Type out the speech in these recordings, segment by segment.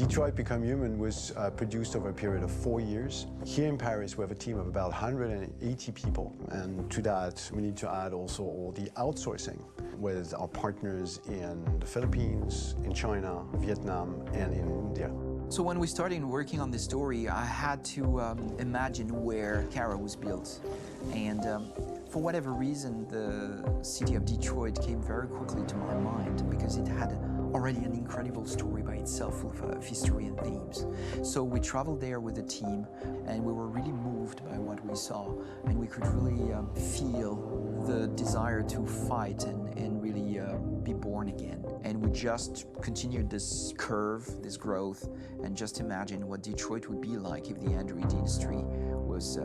Detroit Become Human was produced over a period of 4 years. Here in Paris, we have a team of about 180 people, and to that, we need to add also all the outsourcing with our partners in the Philippines, in China, Vietnam, and in India. So when we started working on this story, I had to imagine where Kara was built. And for whatever reason, the city of Detroit came very quickly to my mind because it had already an incredible story by itself full of history and themes. So we traveled there with the team, and we were really moved by what we saw, and we could really feel the desire to fight and really be born again. And we just continued this curve, this growth, and just imagine what Detroit would be like if the Android industry was,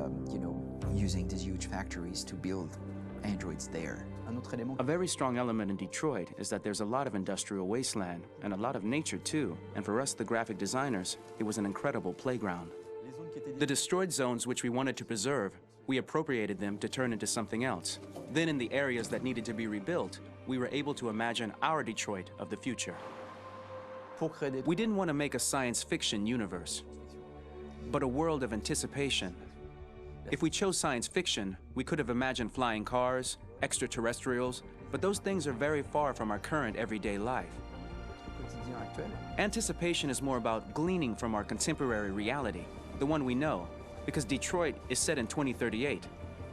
using these huge factories to build androids there. A very strong element in Detroit is that there's a lot of industrial wasteland and a lot of nature too, and for us, the graphic designers, it was an incredible playground. The destroyed zones which we wanted to preserve, we appropriated them to turn into something else. Then in the areas that needed to be rebuilt, we were able to imagine our Detroit of the future. We didn't want to make a science fiction universe, but a world of anticipation. If we chose science fiction, we could have imagined flying cars, extraterrestrials, but those things are very far from our current everyday life. Anticipation is more about gleaning from our contemporary reality, the one we know, because Detroit is set in 2038,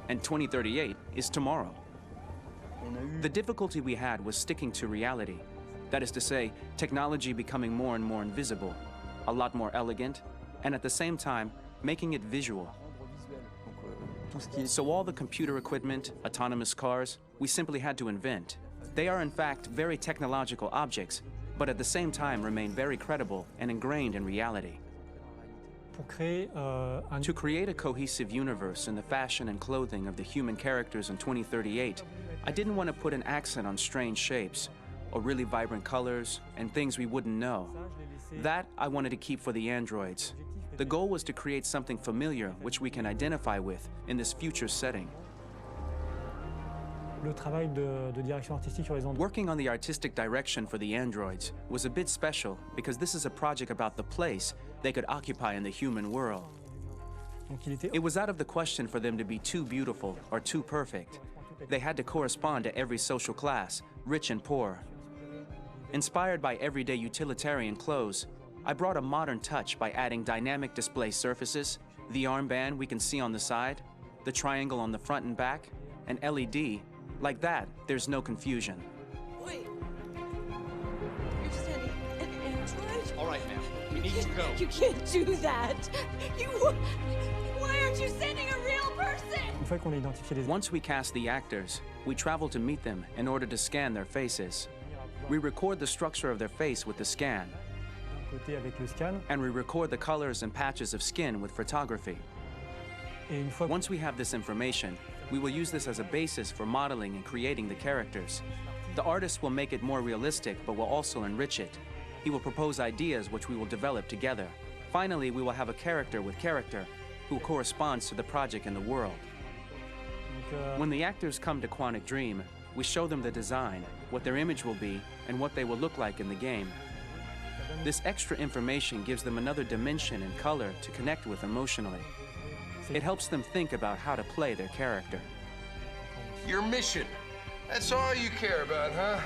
and 2038 is tomorrow. The difficulty we had was sticking to reality. That is to say, technology becoming more and more invisible, a lot more elegant, and at the same time, making it visual. So all the computer equipment, autonomous cars, we simply had to invent. They are in fact very technological objects, but at the same time remain very credible and ingrained in reality. To create a cohesive universe in the fashion and clothing of the human characters in 2038, I didn't want to put an accent on strange shapes, or really vibrant colors, and things we wouldn't know. That I wanted to keep for the androids. The goal was to create something familiar which we can identify with in this future setting. Working on the artistic direction for the androids was a bit special because this is a project about the place they could occupy in the human world. It was out of the question for them to be too beautiful or too perfect. They had to correspond to every social class, rich and poor. Inspired by everyday utilitarian clothes, I brought a modern touch by adding dynamic display surfaces, the armband we can see on the side, the triangle on the front and back, an LED. Like that, there's no confusion. Wait. You're sending an android? All right, ma'am. We need to go. You can't do that. Why aren't you sending a real person? Once we cast the actors, we travel to meet them in order to scan their faces. We record the structure of their face with the scan, and we record the colors and patches of skin with photography. Once we have this information, we will use this as a basis for modeling and creating the characters. The artist will make it more realistic, but will also enrich it. He will propose ideas which we will develop together. Finally, we will have a character with character who corresponds to the project and the world. When the actors come to Quantic Dream, we show them the design, what their image will be, and what they will look like in the game. This extra information gives them another dimension and color to connect with emotionally. It helps them think about how to play their character. Your mission. That's all you care about, huh?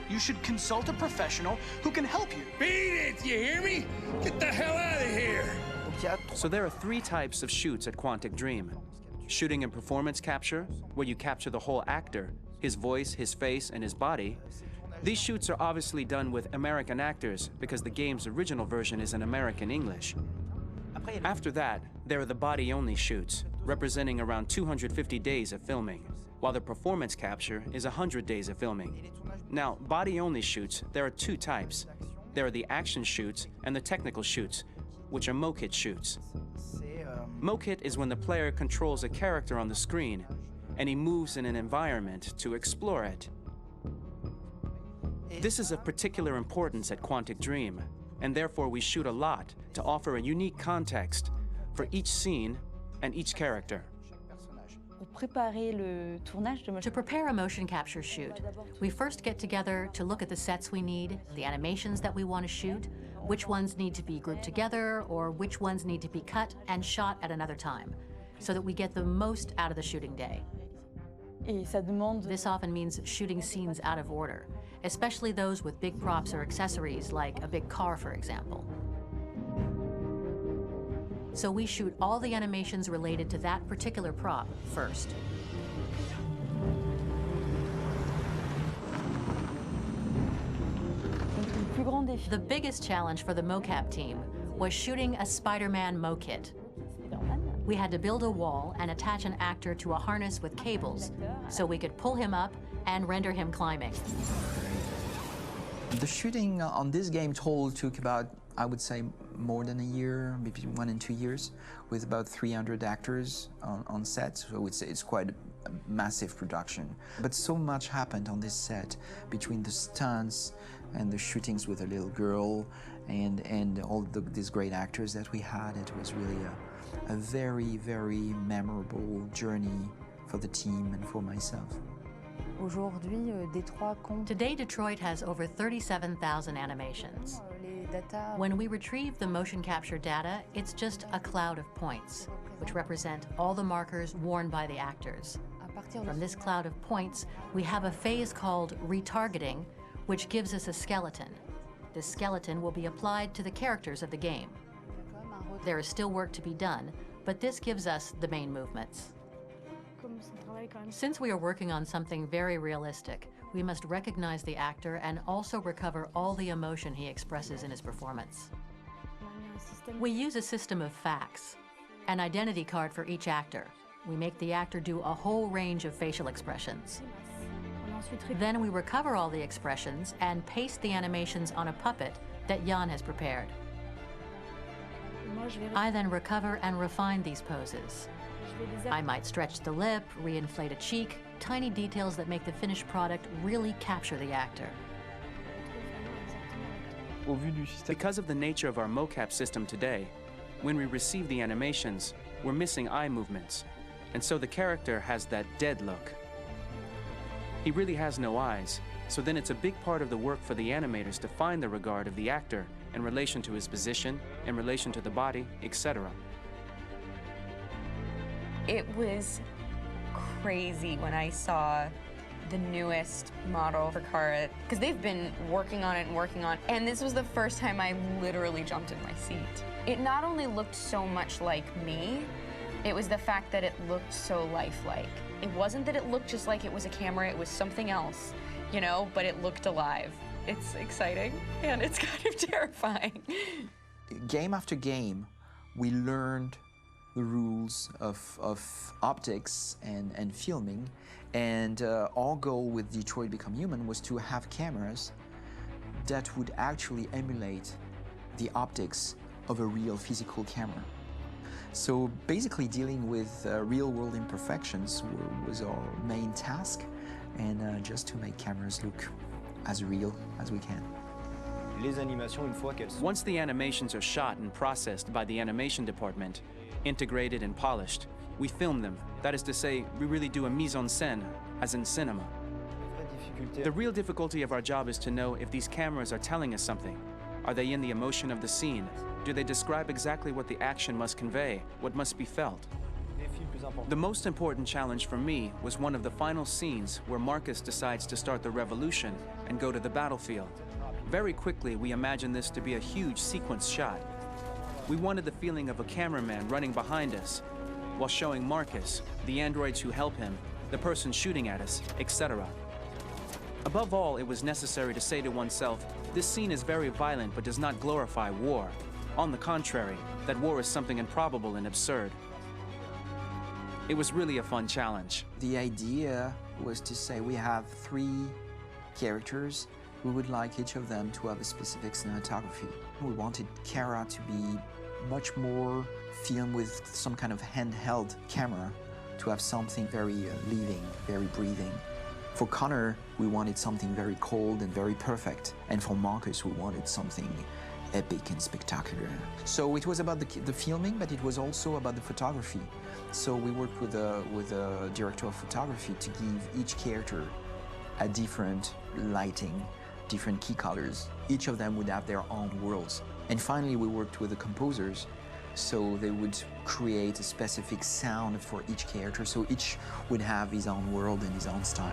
You should consult a professional who can help you. Beat it, you hear me? Get the hell out of here! So there are 3 types of shoots at Quantic Dream. Shooting and performance capture, where you capture the whole actor, his voice, his face, and his body. These shoots are obviously done with American actors because the game's original version is in American English. After that, there are the body-only shoots, representing around 250 days of filming, while the performance capture is 100 days of filming. Now, body-only shoots, there are 2 types. There are the action shoots and the technical shoots, which are mokit shoots. Mokit is when the player controls a character on the screen, and he moves in an environment to explore it. This is of particular importance at Quantic Dream, and therefore we shoot a lot to offer a unique context for each scene and each character. To prepare a motion capture shoot, we first get together to look at the sets we need, the animations that we want to shoot, which ones need to be grouped together or which ones need to be cut and shot at another time, so that we get the most out of the shooting day. This often means shooting scenes out of order, especially those with big props or accessories, like a big car, for example. So we shoot all the animations related to that particular prop first. The biggest challenge for the mocap team was shooting a Spider-Man mo-kit. We had to build a wall and attach an actor to a harness with cables so we could pull him up and render him climbing. The shooting on this game took about, I would say, more than a year, maybe 1 and 2 years, with about 300 actors on set, so it's quite a massive production. But so much happened on this set, between the stunts and the shootings with a little girl and all these great actors that we had. It was really a very, very memorable journey for the team and for myself. Today, Detroit has over 37,000 animations. When we retrieve the motion capture data, it's just a cloud of points, which represent all the markers worn by the actors. From this cloud of points, we have a phase called retargeting, which gives us a skeleton. This skeleton will be applied to the characters of the game. There is still work to be done, but this gives us the main movements. Since we are working on something very realistic, we must recognize the actor and also recover all the emotion he expresses in his performance. We use a system of facts, an identity card for each actor. We make the actor do a whole range of facial expressions. Then we recover all the expressions and paste the animations on a puppet that Jan has prepared. I then recover and refine these poses. I might stretch the lip, reinflate a cheek, tiny details that make the finished product really capture the actor. Because of the nature of our mocap system today, when we receive the animations, we're missing eye movements, and so the character has that dead look. He really has no eyes, so then it's a big part of the work for the animators to find the regard of the actor in relation to his position, in relation to the body, etc. It was crazy when I saw the newest model for Kara, because they've been working on it and working on it, and this was the first time I literally jumped in my seat. It not only looked so much like me, it was the fact that it looked so lifelike. It wasn't that it looked just like it was a camera, it was something else, you know, but it looked alive. It's exciting, and it's kind of terrifying. Game after game, we learned the rules of optics and filming, and our goal with Detroit Become Human was to have cameras that would actually emulate the optics of a real physical camera. So basically dealing with real-world imperfections was our main task, and just to make cameras look as real as we can. Once the animations are shot and processed by the animation department, integrated and polished, we film them. That is to say, we really do a mise en scène, as in cinema. The real difficulty of our job is to know if these cameras are telling us something. Are they in the emotion of the scene? Do they describe exactly what the action must convey, what must be felt? The most important challenge for me was one of the final scenes where Marcus decides to start the revolution and go to the battlefield. Very quickly, we imagined this to be a huge sequence shot. We wanted the feeling of a cameraman running behind us while showing Marcus, the androids who help him, the person shooting at us, etc. Above all, it was necessary to say to oneself, this scene is very violent but does not glorify war. On the contrary, that war is something improbable and absurd. It was really a fun challenge. The idea was to say we have 3 characters. We would like each of them to have a specific cinematography. We wanted Kara to be much more filmed with some kind of handheld camera, to have something very living, very breathing. For Connor, we wanted something very cold and very perfect. And for Marcus, we wanted something epic and spectacular. So it was about the filming, but it was also about the photography. So we worked with a director of photography to give each character a different lighting, different key colors. Each of them would have their own worlds. And finally, we worked with the composers, so they would create a specific sound for each character, so each would have his own world and his own style.